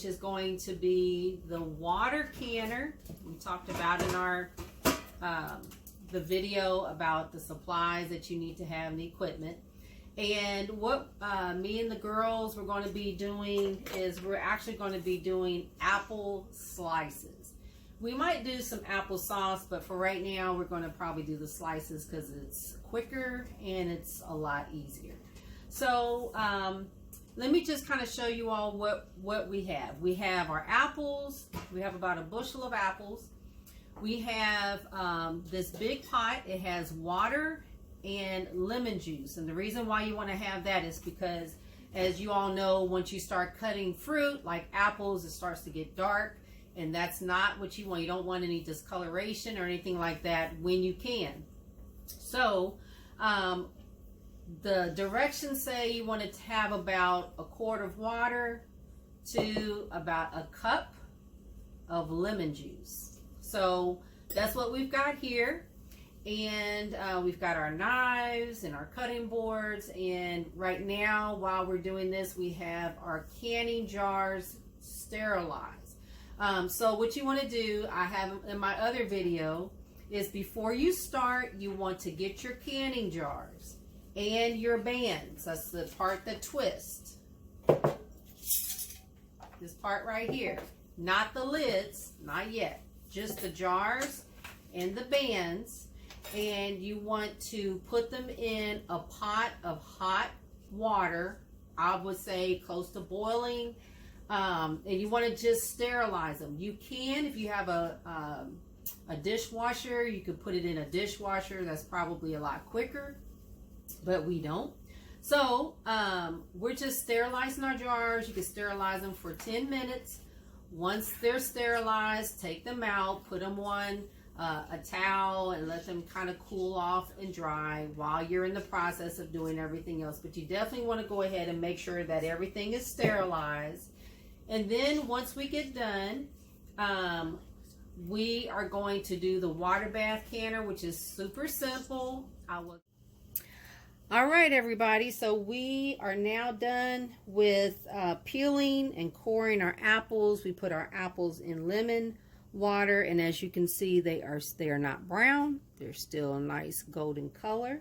which is going to be the water canner. We talked about in our the video about the supplies that you need to have and the equipment. And what me and the girls were going to be doing is we're actually going to be doing apple slices. We might do some applesauce, but for right now we're going to probably do the slices because it's quicker and it's a lot easier. So let me just kind of show you all what we have. We have our apples. We have about a bushel of apples. We have this big pot. It has water and lemon juice. And the reason why you want to have that is because, as you all know, once you start cutting fruit like apples, it starts to get dark. And that's not what you want. You don't want any discoloration or anything like that when you can. So the directions say you want to have about a quart of water to about a cup of lemon juice. So that's what we've got here. And we've got our knives and our cutting boards. And right now, while we're doing this, we have our canning jars sterilized. So what you want to do, I have in my other video, is before you start, you want to get your canning jars and your bands. That's the part that twists. This part right here. Not the lids, not yet. Just the jars and the bands. And you want to put them in a pot of hot water. I would say close to boiling. And you want to just sterilize them. You can, if you have a dishwasher, you could put it in a dishwasher. That's probably a lot quicker, but we don't. So we're just sterilizing our jars. You can sterilize them for 10 minutes. Once they're sterilized, take them out, put them on a towel and let them kind of cool off and dry while you're in the process of doing everything else. But you definitely want to go ahead and make sure that everything is sterilized. And then once we get done, we are going to do the water bath canner, which is super simple. All right, everybody. So we are now done with peeling and coring our apples. We put our apples in lemon water, and as you can see, they are not brown. They're still a nice golden color.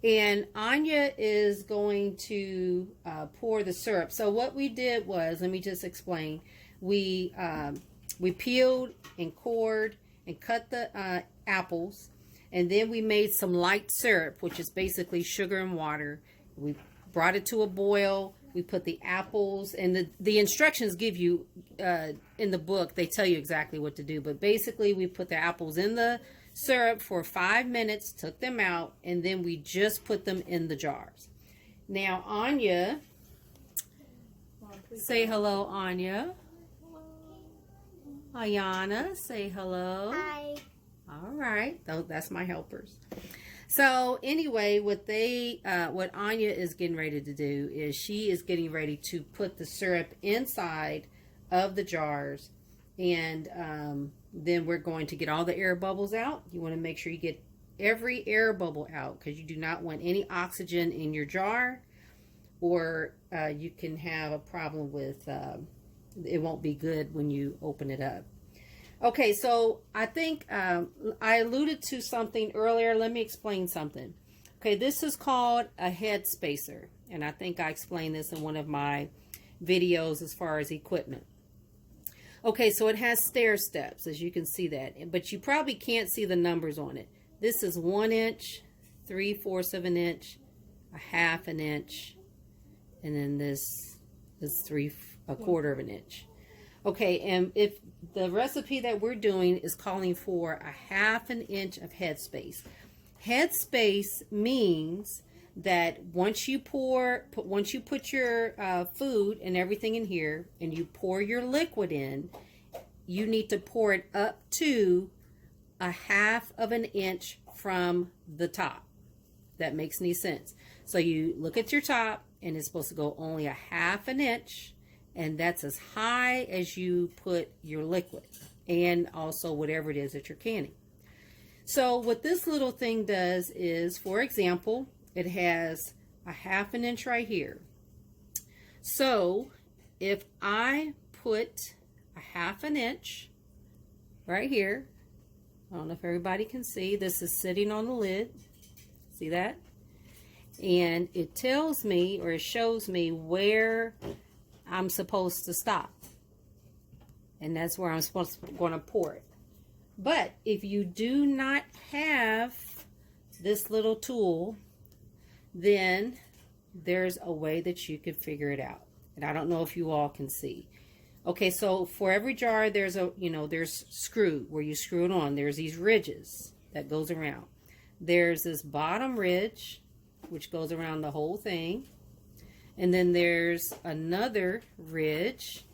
And Anya is going to pour the syrup. So what we did was, let me just explain. We peeled and cored and cut the apples, and then we made some light syrup, which is basically sugar and water. We brought it to a boil. We put the apples, and the instructions give you in the book, they tell you exactly what to do. But basically, we put the apples in the syrup for 5 minutes, took them out, and then we just put them in the jars. Now, Anya, say hello, Anya. Ayana, say hello. Hi. All right, that's my helpers. So anyway, what Anya is getting ready to do is she is getting ready to put the syrup inside of the jars, and then we're going to get all the air bubbles out. You want to make sure you get every air bubble out because you do not want any oxygen in your jar, or you can have a problem with it won't be good when you open it up. Okay, so I think I alluded to something earlier. Let me explain something. Okay, this is called a head spacer, and I think I explained this in one of my videos as far as equipment. Okay, so it has stair steps, as you can see that, but you probably can't see the numbers on it. This is 1 inch, 3/4 of an inch, 1/2 an inch, and then this is 3/4 of an inch. Okay, and if the recipe that we're doing is calling for 1/2 an inch of headspace. Headspace means that once you put your food and everything in here, and you pour your liquid in, you need to pour it up to 1/2 of an inch from the top. That makes any sense? So you look at your top, and it's supposed to go only 1/2 an inch, and that's as high as you put your liquid and also whatever it is that you're canning. So what this little thing does is, for example, it has 1/2 an inch right here. So if I put a 1/2 inch right here. I don't know if everybody can see. This is sitting on the lid. See that? And it tells me, or it shows me, where I'm supposed to stop. And that's where I'm going to pour it. But if you do not have this little tool, then there's a way that you could figure it out. And I don't know if you all can see. Okay, so for every jar, there's there's screw where you screw it on. There's these ridges that goes around. There's this bottom ridge, which goes around the whole thing. And then there's another ridge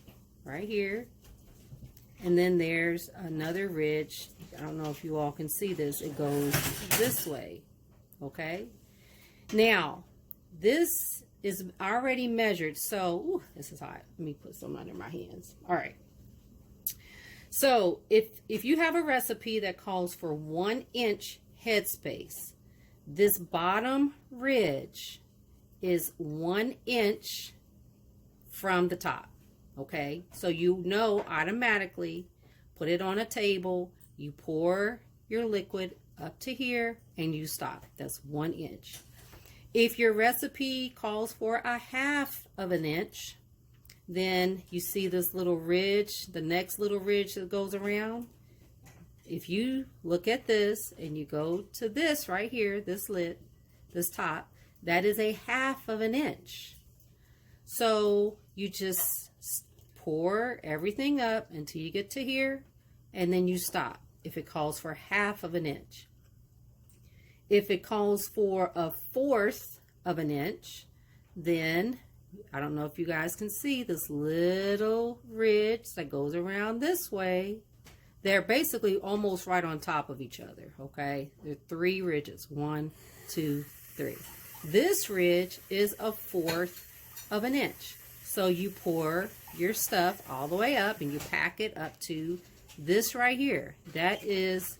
right here. And then there's another ridge. I don't know if you all can see this. It goes this way. Okay. Now, this is already measured. So, ooh, this is hot. Let me put some under my hands. All right. So, if you have a recipe that calls for 1 inch headspace, this bottom ridge is 1 inch from the top. Okay, so you know automatically, put it on a table, you pour your liquid up to here, and you stop. That's 1 inch. If your recipe calls for a 1/2 inch, then you see this little ridge, the next little ridge that goes around. If you look at this and you go to this right here, this lid, this top, that is a 1/2 inch. So you just pour everything up until you get to here, and then you stop if it calls for 1/2 inch. If it calls for a 1/4 inch, then I don't know if you guys can see this little ridge that goes around this way. They're basically almost right on top of each other, okay? There are 3 ridges, 1, 2, 3. This ridge is a 1/4 inch. So you pour your stuff all the way up and you pack it up to this right here. That is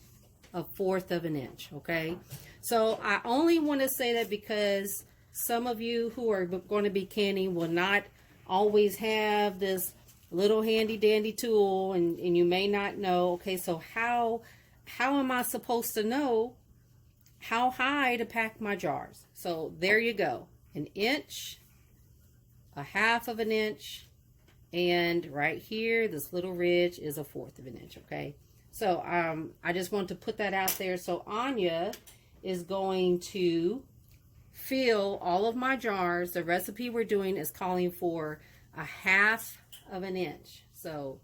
a 1/4 inch, okay? So I only want to say that because some of you who are going to be canning will not always have this little handy dandy tool, and you may not know, okay, so how am I supposed to know how high to pack my jars? So there you go. 1 inch, a 1/2 inch, and right here, this little ridge is a 1/4 inch, okay? So I just want to put that out there. So Anya is going to fill all of my jars. The recipe we're doing is calling for a 1/2 inch. So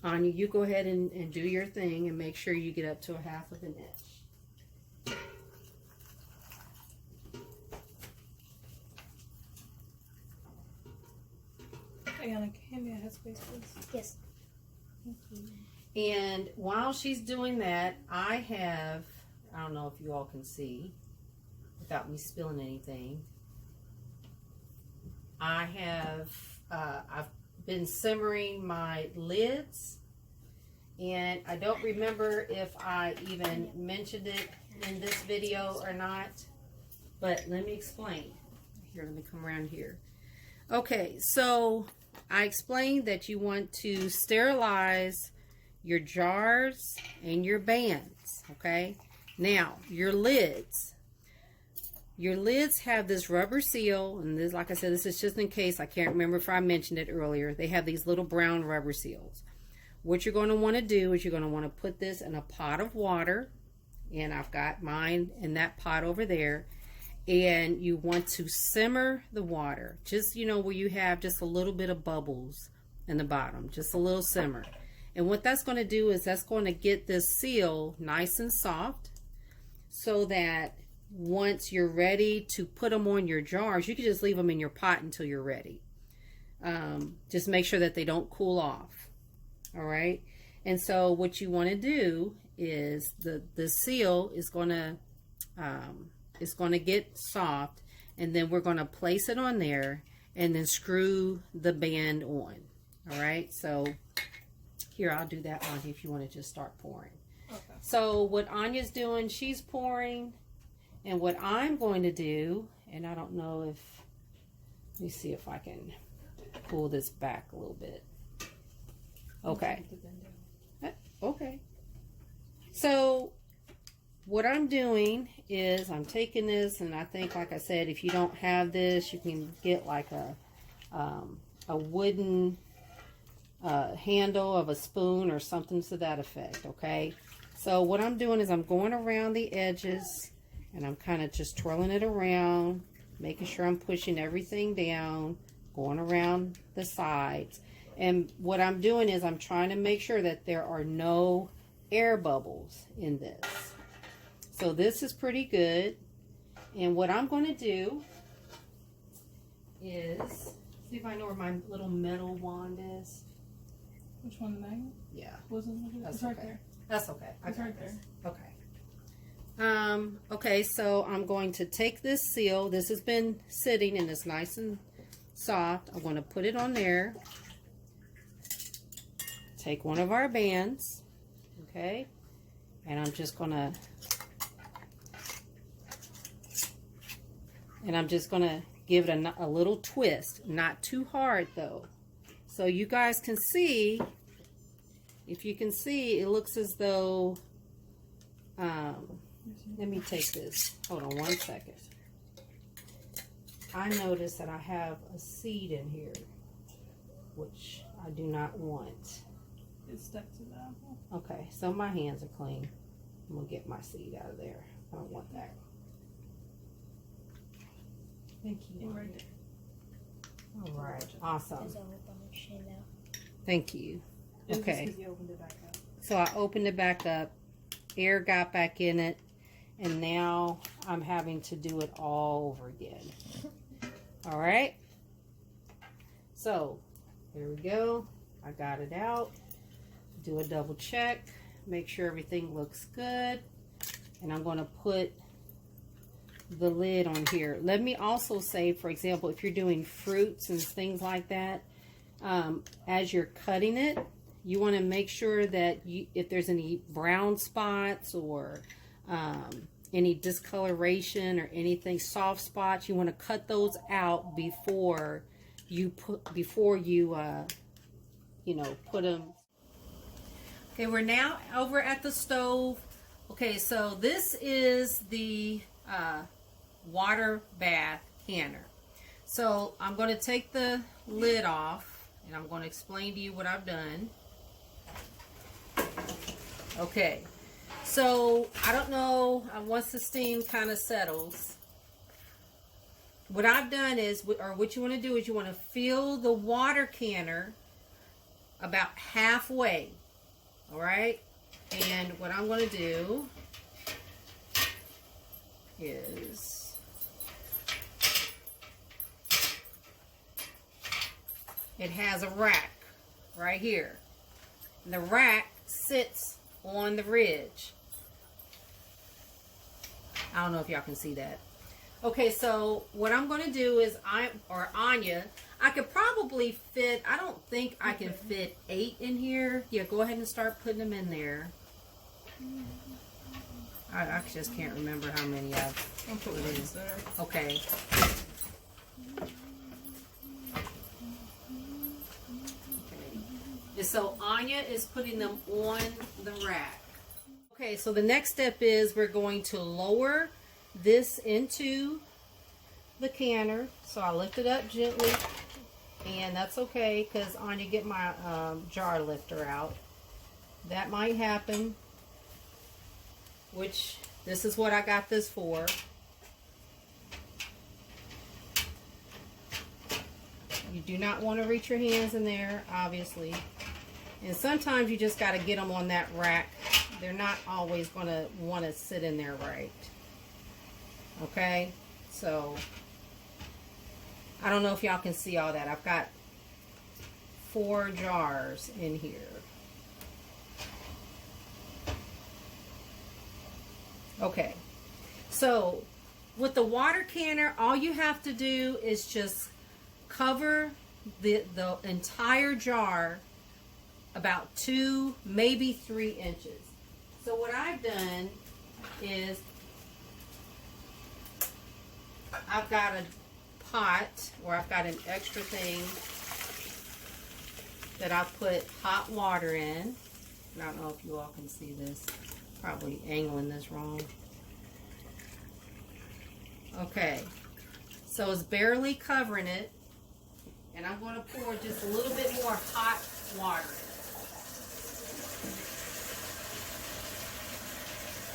Anya, you go ahead and do your thing and make sure you get up to a 1/2 inch. Ayana, hand me a headspace, please. Yes. Thank you. And while she's doing that, I don't know if you all can see without me spilling anything. I've been simmering my lids, and I don't remember if I even mentioned it in this video or not, but let me explain. Here, let me come around here. Okay, so I explained that you want to sterilize your jars and your bands, okay? Now, your lids have this rubber seal, and this, like I said, this is just in case, I can't remember if I mentioned it earlier. They have these little brown rubber seals. What you're going to want to do is you're going to want to put this in a pot of water, and I've got mine in that pot over there, and you want to simmer the water, just, where you have just a little bit of bubbles in the bottom, just a little simmer. And what that's going to do is that's going to get this seal nice and soft, so that once you're ready to put them on your jars, you can just leave them in your pot until you're ready. Just make sure that they don't cool off. All right. And so what you want to do is the seal is going to get soft, and then we're going to place it on there and then screw the band on. All right. So here, I'll do that one if you want to just start pouring. Okay. So what Anya's doing, she's pouring, and what I'm going to do, and I don't know if, let me see if I can pull this back a little bit. Okay. Okay. So what I'm doing is I'm taking this, and I think, like I said, if you don't have this, you can get like a wooden handle of a spoon or something to that effect. Okay. So what I'm doing is I'm going around the edges, and I'm kind of just twirling it around, making sure I'm pushing everything down, going around the sides. And what I'm doing is I'm trying to make sure that there are no air bubbles in this. So this is pretty good. And what I'm going to do is, see if I know where my little metal wand is. Which one, the magnet? Yeah. It's right there. That's okay. It's right there. Okay. Okay, so I'm going to take this seal. This has been sitting and it's nice and soft. I'm going to put it on there. Take one of our bands. Okay. And I'm just going to give it a little twist. Not too hard though. So you guys can see, if you can see, it looks as though, let me take this. Hold on one second. I noticed that I have a seed in here, which I do not want. It's stuck to the apple. Okay, so my hands are clean. I'm going to get my seed out of there. I don't want that. Thank you. Right there. All right, awesome. Thank you. Okay. You opened it back up. So I opened it back up. Air got back in it. And now I'm having to do it all over again. All right. So here we go. I got it out. Do a double check. Make sure everything looks good. And I'm going to put the lid on here. Let me also say, for example, if you're doing fruits and things like that, as you're cutting it, you want to make sure that if there's any brown spots or any discoloration or anything, soft spots, you want to cut those out before you put them. Okay, we're now over at the stove. Okay, so this is the water bath canner. So I'm going to take the lid off and I'm going to explain to you what I've done. Okay, so I don't know, once the steam kind of settles, what I've done is, or what you want to do is you want to fill the water canner about halfway. All right, and what I'm going to do is it has a rack right here. And the rack sits on the ridge. I don't know if y'all can see that. Okay, so what I'm going to do is Anya, I could probably fit, I don't think I can fit 8 in here. Yeah, go ahead and start putting them in there. I just can't remember how many I'll put it in there. Okay. And so Anya is putting them on the rack. Okay, so the next step is we're going to lower this into the canner. So I lift it up gently, and that's okay because Anya, get my jar lifter out. That might happen, which this is what I got this for. You do not want to reach your hands in there, obviously. And sometimes you just got to get them on that rack. They're not always going to want to sit in there right. Okay, so I don't know if y'all can see all that. I've got 4 jars in here. Okay, so with the water canner, all you have to do is just cover the entire jar about 2, maybe 3 inches. So what I've done is I've got a pot where I've got an extra thing that I put hot water in. I don't know if you all can see this. Probably angling this wrong. Okay, so it's barely covering it, and I'm going to pour just a little bit more hot water in.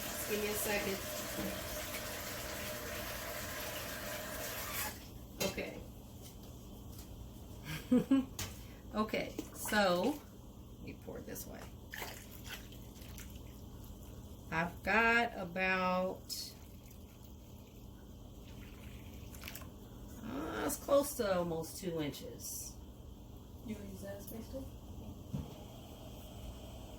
Just give me a second. Okay. Okay, so let me pour it this way. I've got about it's close to almost 2 inches. You want to use that as space too?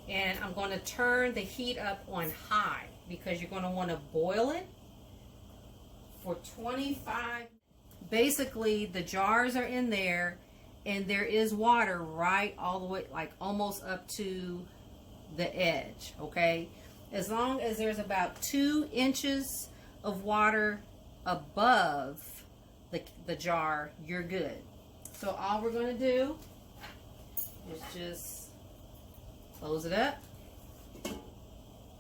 And I'm going to turn the heat up on high because you're going to want to boil it for 25. Basically, the jars are in there and there is water right all the way, like almost up to the edge, okay? As long as there's about 2 inches of water above the jar, you're good. So all we're going to do is just close it up,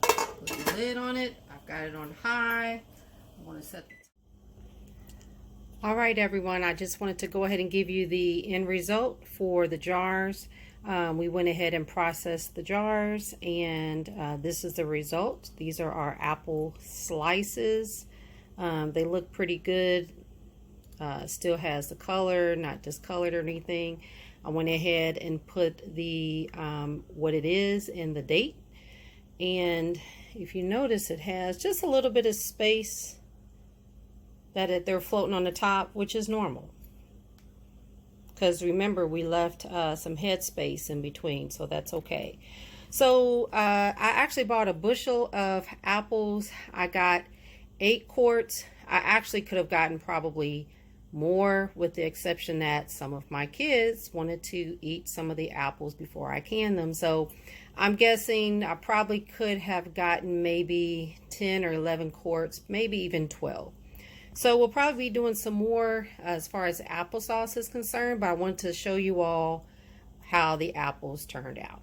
put the lid on it. I've got it on high. I want to set the all right, everyone, I just wanted to go ahead and give you the end result for the jars. We went ahead and processed the jars, and this is the result. These are our apple slices. They look pretty good. Still has the color, not discolored or anything. I went ahead and put the what it is and the date. And if you notice, it has just a little bit of space that they're floating on the top, which is normal. Because remember, we left some head space in between, so that's okay. So I actually bought a bushel of apples. I got 8 quarts. I actually could have gotten probably more, with the exception that some of my kids wanted to eat some of the apples before I canned them. So I'm guessing I probably could have gotten maybe 10 or 11 quarts, maybe even 12. So we'll probably be doing some more as far as applesauce is concerned, but I want to show you all how the apples turned out.